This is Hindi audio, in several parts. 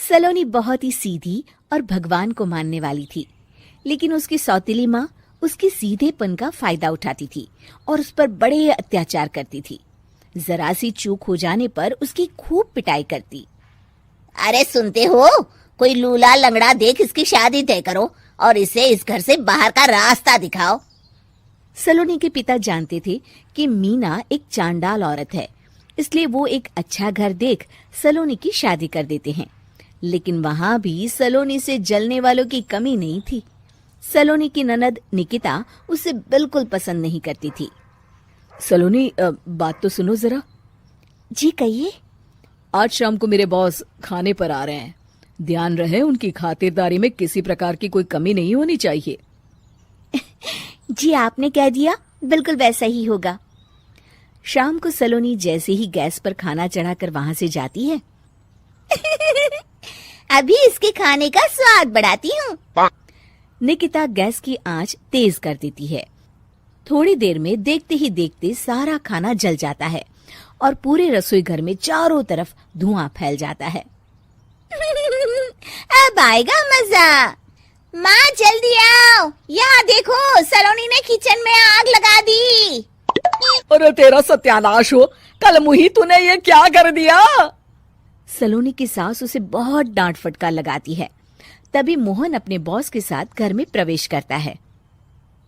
सलोनी बहुत ही सीधी और भगवान को मानने वाली थी, लेकिन उसकी सौतेली माँ उसके सीधेपन का फायदा उठाती थी और उस पर बड़े अत्याचार करती थी। जरा सी चूक हो जाने पर उसकी खूब पिटाई करती। अरे सुनते हो, कोई लूला लंगड़ा देख इसकी शादी तय करो और इसे इस घर से बाहर का रास्ता दिखाओ। सलोनी के पिता जानते थे कि मीना एक चांडाल औरत है, इसलिए वो एक अच्छा घर देख सलोनी की शादी कर देते हैं। लेकिन वहां भी सलोनी से जलने वालों की कमी नहीं थी। सलोनी की ननद निकिता उसे बिल्कुल पसंद नहीं करती थी। सलोनी, बात तो सुनो जरा। जी कहिए। आज शाम को मेरे बॉस खाने पर आ रहे हैं। ध्यान रहे उनकी खातिरदारी में किसी प्रकार की कोई कमी नहीं होनी चाहिए। जी आपने कह दिया, बिल्कुल वैसा ही होगा। शाम को सलोनी जैसे ही गैस पर खाना चढ़ाकर वहां से जाती है अभी इसके खाने का स्वाद बढ़ाती हूँ। निकिता गैस की आंच तेज कर देती है। थोड़ी देर में देखते ही देखते सारा खाना जल जाता है और पूरे रसोई घर में चारों तरफ धुआं फैल जाता है। अब आएगा मजा। माँ जल्दी आओ, यहाँ देखो सलोनी ने किचन में आग लगा दी। अरे तेरा सत्यानाश हो, कल मुही तूने ये क्या कर दिया? सलोनी की सास उसे बहुत डांट फटकार लगाती है। तभी मोहन अपने बॉस के साथ घर में प्रवेश करता है।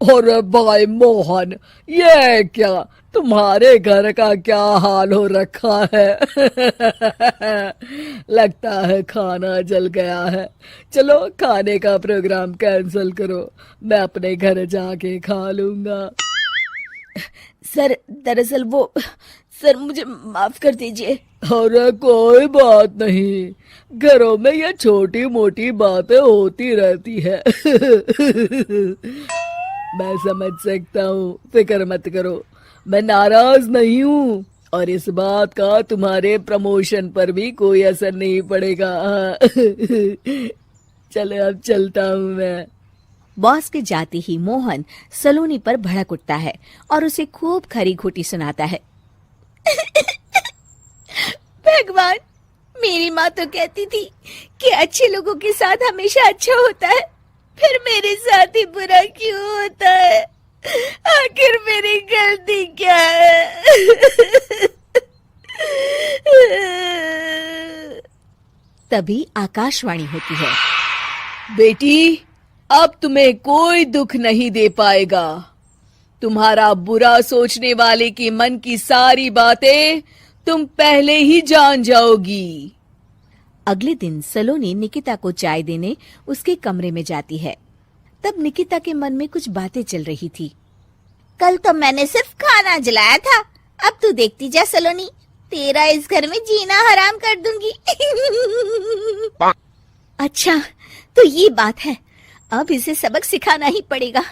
अरे भाई मोहन, ये क्या तुम्हारे घर का क्या हाल हो रखा है? लगता है खाना जल गया है। चलो खाने का प्रोग्राम कैंसिल करो, मैं अपने घर जाके खा लूंगा। सर, दरअसल सर मुझे माफ कर दीजिए। अरे कोई बात नहीं, घरों में ये छोटी मोटी बातें होती रहती है। मैं समझ सकता हूँ, फिक्र मत करो, मैं नाराज नहीं हूँ और इस बात का तुम्हारे प्रमोशन पर भी कोई असर नहीं पड़ेगा। चलो अब चलता हूँ मैं। बॉस के जाते ही मोहन सलोनी पर भड़क उठता है और उसे खूब खरी खोटी सुनाता है। भगवान, मेरी माँ तो कहती थी कि अच्छे लोगों के साथ हमेशा अच्छा होता है, फिर मेरे साथ ही बुरा क्यों होता है? आखिर मेरी गलती क्या है? तभी आकाशवाणी होती है। बेटी, अब तुम्हें कोई दुख नहीं दे पाएगा। तुम्हारा बुरा सोचने वाले के मन की सारी बातें तुम पहले ही जान जाओगी। अगले दिन सलोनी निकिता को चाय देने उसके कमरे में जाती है। तब निकिता के मन में कुछ बातें चल रही थी। कल तो मैंने सिर्फ खाना जलाया था, अब तू देखती जा सलोनी, तेरा इस घर में जीना हराम कर दूंगी। अच्छा, तो ये बात है, अब इसे सबक सिखाना ही पड़ेगा।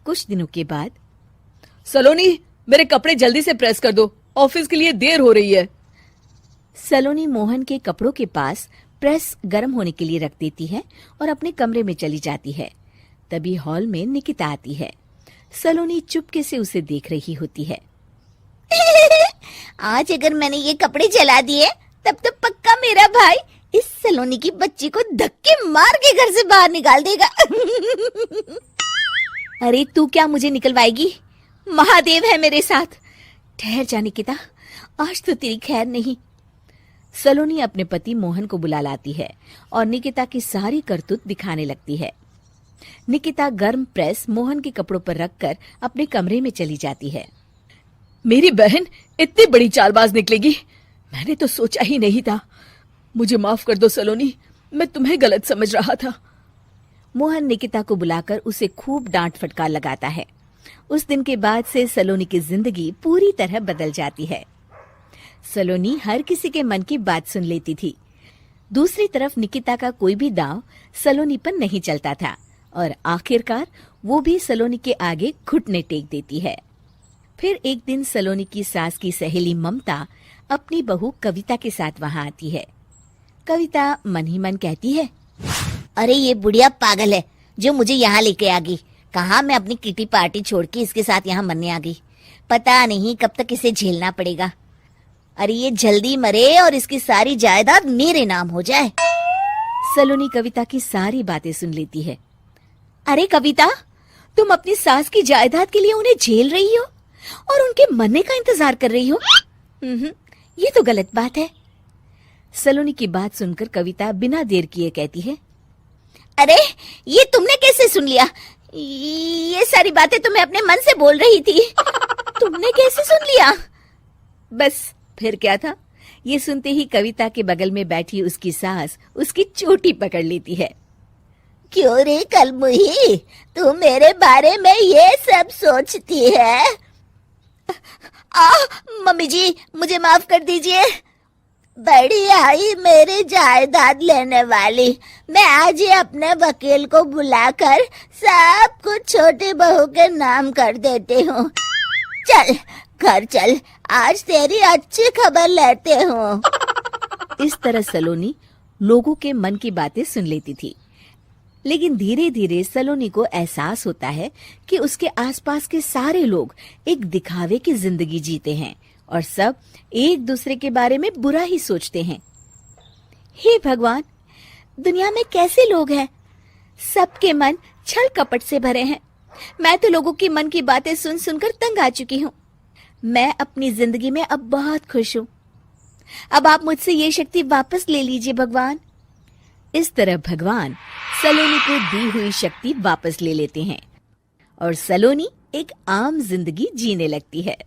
कुछ दिनों के बाद, सलोनी, मेरे कपड़े जल्दी से प्रेस कर दो, ऑफिस के लिए देर हो रही है। सलोनी मोहन के कपड़ों के पास प्रेस गर्म होने के लिए रख देती है और अपने कमरे में चली जाती है। तभी हॉल में निकिता आती है। सलोनी चुपके से उसे देख रही होती है। आज अगर मैंने ये कपड़े जला दिए तब तो पक्का मेरा भाई इस सलोनी की बच्ची को धक्के मार के घर से बाहर निकाल देगा। अरे तू क्या मुझे निकलवाएगी? महादेव है मेरे साथ। ठहर जा निकिता, आज तो तेरी खैर नहीं। सलोनी अपने पति मोहन को बुला लाती है और निकिता की सारी करतूत दिखाने लगती है। निकिता गर्म प्रेस मोहन के कपड़ों पर रखकर अपने कमरे में चली जाती है। मेरी बहन इतनी बड़ी चालबाज निकलेगी, मैंने तो सोचा ही नहीं था। मुझे माफ कर दो सलोनी, मैं तुम्हें गलत समझ रहा था। मोहन निकिता को बुलाकर उसे खूब डांट फटकार लगाता है। उस दिन के बाद से सलोनी की जिंदगी पूरी तरह बदल जाती है। सलोनी हर किसी के मन की बात सुन लेती थी। दूसरी तरफ निकिता का कोई भी दांव सलोनी पर नहीं चलता था और आखिरकार वो भी सलोनी के आगे घुटने टेक देती है। फिर एक दिन सलोनी की सास की सहेली ममता अपनी बहू कविता के साथ वहां आती है। कविता मन ही मन कहती है, अरे ये बुढ़िया पागल है जो मुझे यहाँ लेके आ गई। कहाँ मैं अपनी किटी पार्टी छोड़ के इसके साथ यहाँ मरने आ गई। पता नहीं कब तक इसे झेलना पड़ेगा। अरे ये जल्दी मरे और इसकी सारी जायदाद मेरे नाम हो जाए। सलोनी कविता की सारी बातें सुन लेती है। अरे कविता, तुम अपनी सास की जायदाद के लिए उन्हें झेल रही हो और उनके मरने का इंतजार कर रही हो। ये तो गलत बात है। सलोनी की बात सुनकर कविता बिना देर किए कहती है, अरे ये तुमने कैसे सुन लिया? ये सारी बातें तो मैं अपने मन से बोल रही थी। तुमने कैसे सुन लिया? बस फिर क्या था, ये सुनते ही कविता के बगल में बैठी उसकी सास उसकी चोटी पकड़ लेती है। क्यों रे कलमुही, तू मेरे बारे में ये सब सोचती है? मम्मी जी, मुझे माफ कर दीजिए। बड़ी आई मेरी जायदाद लेने वाली, मैं आज ही अपने वकील को बुलाकर सब कुछ छोटी बहू के नाम कर देती हूँ। चल घर चल, आज तेरी अच्छी खबर लेते हूँ। इस तरह सलोनी लोगों के मन की बातें सुन लेती थी, लेकिन धीरे धीरे सलोनी को एहसास होता है कि उसके आसपास के सारे लोग एक दिखावे की जिंदगी जीते हैं और सब एक दूसरे के बारे में बुरा ही सोचते हैं। हे भगवान, दुनिया में कैसे लोग हैं? सबके मन छल कपट से भरे हैं। मैं तो लोगों के मन की बातें सुन सुनकर तंग आ चुकी हूँ। मैं अपनी जिंदगी में अब बहुत खुश हूँ। अब आप मुझसे ये शक्ति वापस ले लीजिए भगवान। इस तरह भगवान सलोनी को दी हुई शक्ति वापस ले लेते हैं और सलोनी एक आम जिंदगी जीने लगती है।